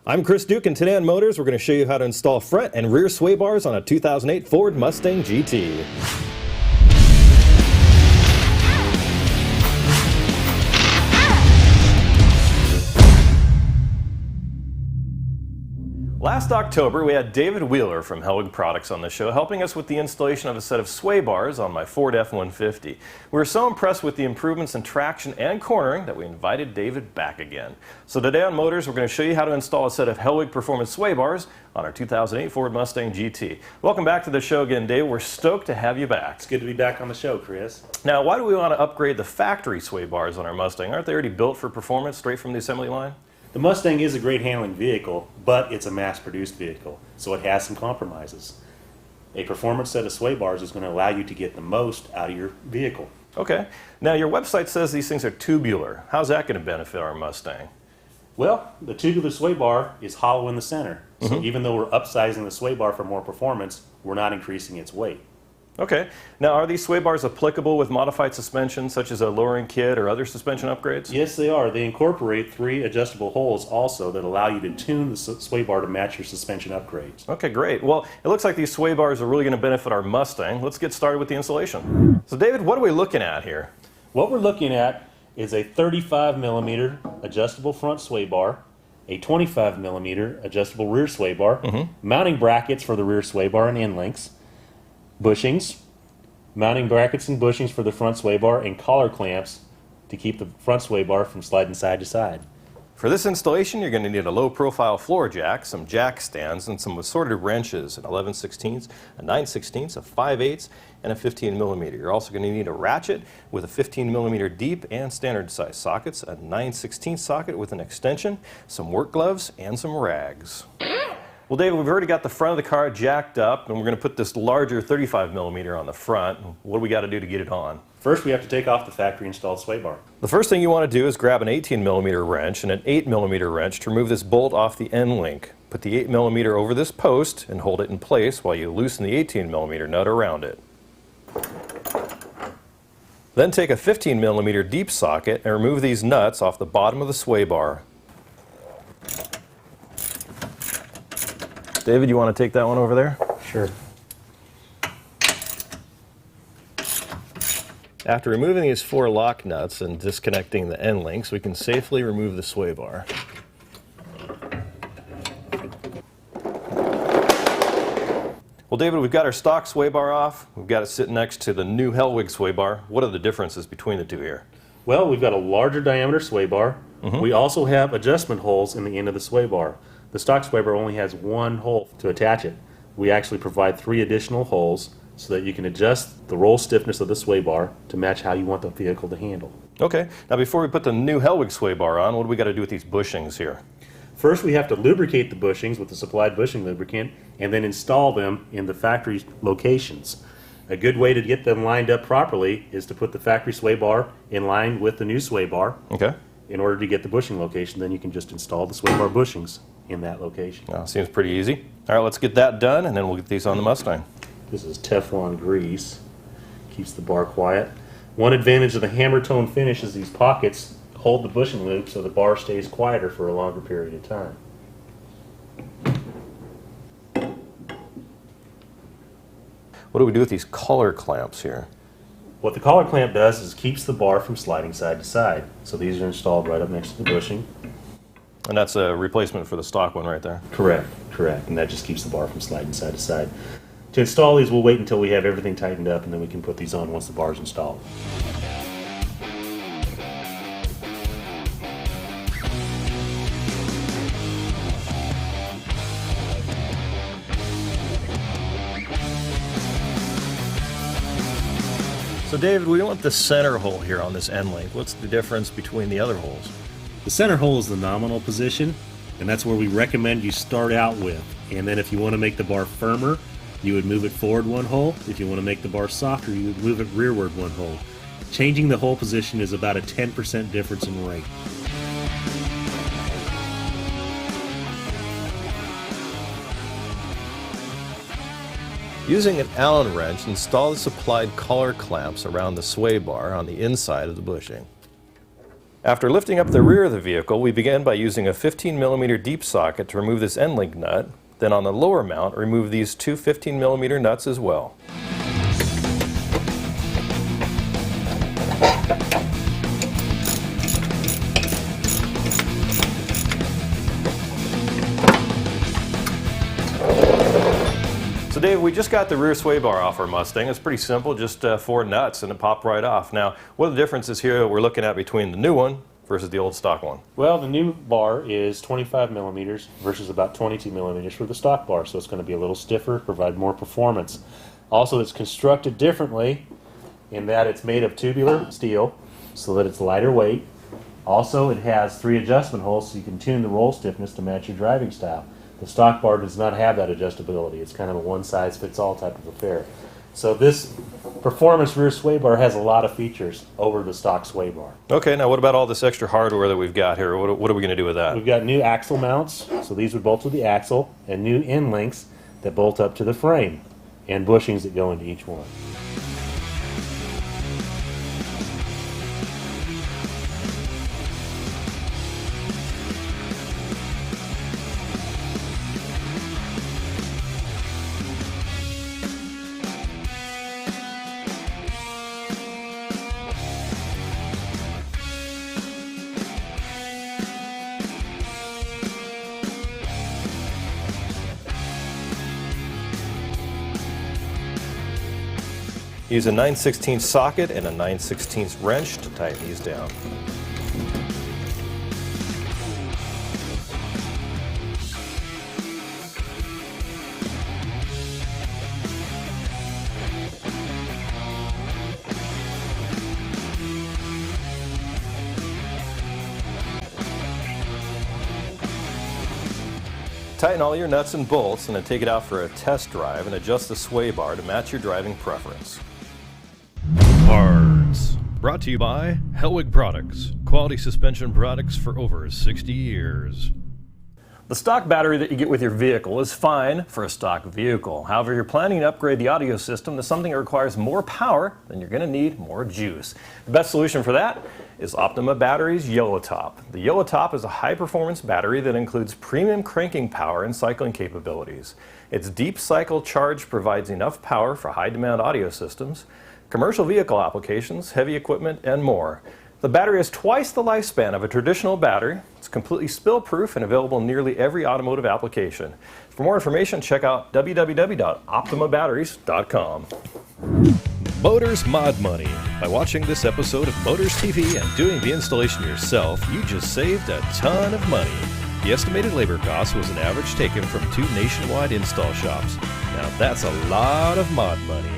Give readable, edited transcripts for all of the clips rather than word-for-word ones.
I'm Chris Duke, and today on Motorz, we're going to show you how to install front and rear sway bars on a 2008 Ford Mustang GT. Last October, we had David Wheeler from Hellwig Products on the show, helping us with the installation of a set of sway bars on my Ford F-150. We were so impressed with the improvements in traction and cornering that we invited David back again. So today on Motorz, we're going to show you how to install a set of Hellwig Performance sway bars on our 2008 Ford Mustang GT. Welcome back to the show again, Dave. We're stoked to have you back. It's good to be back on the show, Chris. Now, why do we want to upgrade the factory sway bars on our Mustang? Aren't they already built for performance straight from the assembly line? The Mustang is a great handling vehicle, but it's a mass-produced vehicle, so it has some compromises. A performance set of sway bars is going to allow you to get the most out of your vehicle. Okay. Now, your website says these things are tubular. How's that going to benefit our Mustang? Well, the tubular sway bar is hollow in the center, so even though we're upsizing the sway bar for more performance, we're not increasing its weight. Okay. Now, are these sway bars applicable with modified suspension, such as a lowering kit or other suspension upgrades? Yes, they are. They incorporate 3 adjustable holes also that allow you to tune the sway bar to match your suspension upgrades. Okay, great. Well, it looks like these sway bars are really going to benefit our Mustang. Let's get started with the installation. So, David, what are we looking at here? What we're looking at is a 35mm adjustable front sway bar, a 25mm adjustable rear sway bar, mounting brackets for the rear sway bar and end links, bushings, mounting brackets and bushings for the front sway bar, and collar clamps to keep the front sway bar from sliding side to side. For this installation, you're going to need a low-profile floor jack, some jack stands, and some assorted wrenches, an 11/16, a 9/16, a 5/8, and a 15mm. You're also going to need a ratchet with a 15mm deep and standard size sockets, a 9/16 socket with an extension, some work gloves, and some rags. Well, David, we've already got the front of the car jacked up, and we're going to put this larger 35mm on the front. What do we got to do to get it on? First, we have to take off the factory-installed sway bar. The first thing you want to do is grab an 18mm wrench and an 8mm wrench to remove this bolt off the end link. Put the 8mm over this post and hold it in place while you loosen the 18mm nut around it. Then take a 15mm deep socket and remove these nuts off the bottom of the sway bar. David, you want to take that one over there? Sure. After removing these 4 lock nuts and disconnecting the end links, we can safely remove the sway bar. Well, David, we've got our stock sway bar off. We've got it sitting next to the new Hellwig sway bar. What are the differences between the two here? Well, we've got a larger diameter sway bar. We also have adjustment holes in the end of the sway bar. The stock sway bar only has 1 hole to attach it. We actually provide 3 additional holes so that you can adjust the roll stiffness of the sway bar to match how you want the vehicle to handle. Okay. Now, before we put the new Hellwig sway bar on, what do we got to do with these bushings here? First, we have to lubricate the bushings with the supplied bushing lubricant and then install them in the factory locations. A good way to get them lined up properly is to put the factory sway bar in line with the new sway bar. Okay. In order to get the bushing location, then you can just install the sway bar bushings in that location. Seems pretty easy. All right, let's get that done, and then we'll get these on the Mustang. This is Teflon grease. Keeps the bar quiet. One advantage of the hammer tone finish is these pockets hold the bushing loop so the bar stays quieter for a longer period of time. What do we do with these collar clamps here? What the collar clamp does is keeps the bar from sliding side to side. So these are installed right up next to the bushing. And that's a replacement for the stock one right there? Correct, correct. And that just keeps the bar from sliding side to side. To install these, we'll wait until we have everything tightened up, and then we can put these on once the bar is installed. So David, we want the center hole here on this end link. What's the difference between the other holes? The center hole is the nominal position, and that's where we recommend you start out with. And then if you want to make the bar firmer, you would move it forward 1 hole. If you want to make the bar softer, you would move it rearward 1 hole. Changing the hole position is about a 10% difference in rate. Using an Allen wrench, install the supplied collar clamps around the sway bar on the inside of the bushing. After lifting up the rear of the vehicle, we began by using a 15mm deep socket to remove this end link nut. Then on the lower mount, remove these two 15mm nuts as well. So Dave, we just got the rear sway bar off our Mustang. It's pretty simple, just 4 nuts and it popped right off. Now, what are the differences here that we're looking at between the new one versus the old stock one? Well, the new bar is 25mm versus about 22mm for the stock bar, so it's going to be a little stiffer, provide more performance. Also, it's constructed differently in that it's made of tubular steel so that it's lighter weight. Also, it has 3 adjustment holes so you can tune the roll stiffness to match your driving style. The stock bar does not have that adjustability. It's kind of a one-size-fits-all type of affair. So this performance rear sway bar has a lot of features over the stock sway bar. Okay, now what about all this extra hardware that we've got here? What are we going to do with that? We've got new axle mounts, so these would bolt to the axle, and new end links that bolt up to the frame, and bushings that go into each one. Use a 9/16 socket and a 9/16 wrench to tighten these down. Tighten all your nuts and bolts and then take it out for a test drive and adjust the sway bar to match your driving preference. Parts. Brought to you by Hellwig Products. Quality suspension products for over 60 years. The stock battery that you get with your vehicle is fine for a stock vehicle. However, you're planning to upgrade the audio system to something that requires more power, then you're going to need more juice. The best solution for that is Optima Batteries Yellow Top. The Yellow Top is a high-performance battery that includes premium cranking power and cycling capabilities. Its deep cycle charge provides enough power for high-demand audio systems, commercial vehicle applications, heavy equipment, and more. The battery has twice the lifespan of a traditional battery. It's completely spill-proof and available in nearly every automotive application. For more information, check out www.optimabatteries.com. Motorz Mod Money. By watching this episode of Motorz TV and doing the installation yourself, you just saved a ton of money. The estimated labor cost was an average taken from 2 nationwide install shops. Now that's a lot of mod money.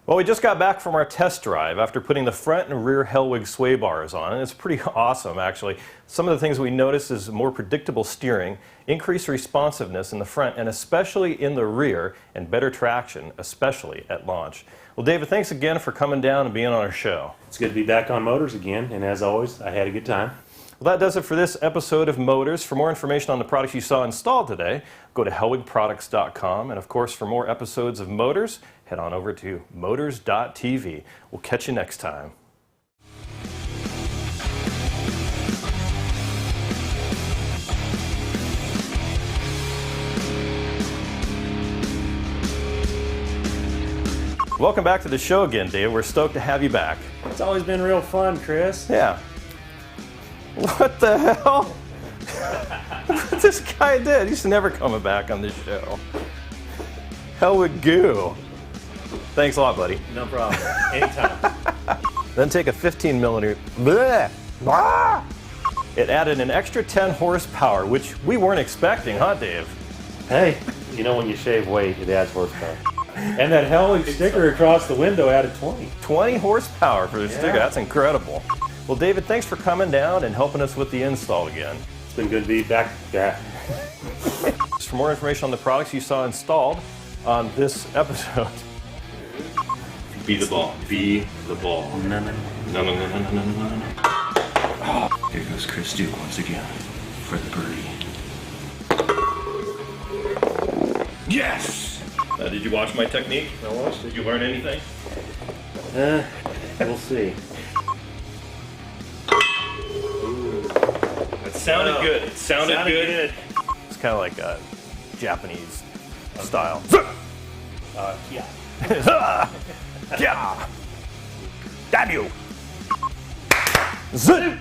Well, we just got back from our test drive after putting the front and rear Hellwig sway bars on, and it's pretty awesome, actually. Some of the things we noticed is more predictable steering, increased responsiveness in the front, and especially in the rear, and better traction, especially at launch. Well, David, thanks again for coming down and being on our show. It's good to be back on Motorz again, and as always, I had a good time. Well, that does it for this episode of Motorz. For more information on the products you saw installed today, go to hellwigproducts.com. And of course, for more episodes of Motorz, head on over to motorz.tv. We'll catch you next time. Welcome back to the show again, Dave. We're stoked to have you back. It's always been real fun, Chris. Yeah. What the hell? What this guy did? He's never coming back on this show. Hellwig goo. Thanks a lot, buddy. No problem. Anytime. Then take a 15mm. Bleh, ah! It added an extra 10 horsepower, which we weren't expecting, huh, Dave? Hey, you know when you shave weight, it adds horsepower. And that Hellwig sticker across the window added 20. 20 horsepower for the sticker. That's incredible. Well, David, thanks for coming down and helping us with the install again. It's been good to be back. For more information on the products you saw installed on this episode. Be the ball. Be the ball. No, no. No, no, no, no, no, no, no, no. Oh, here goes Chris Duke once again for the birdie. Yes! Did you watch my technique? I watched it. Did you learn anything? We'll see. sounded good. It sounded good. It's kind of like a Japanese style. Yeah. Yeah. Damn you. Zip.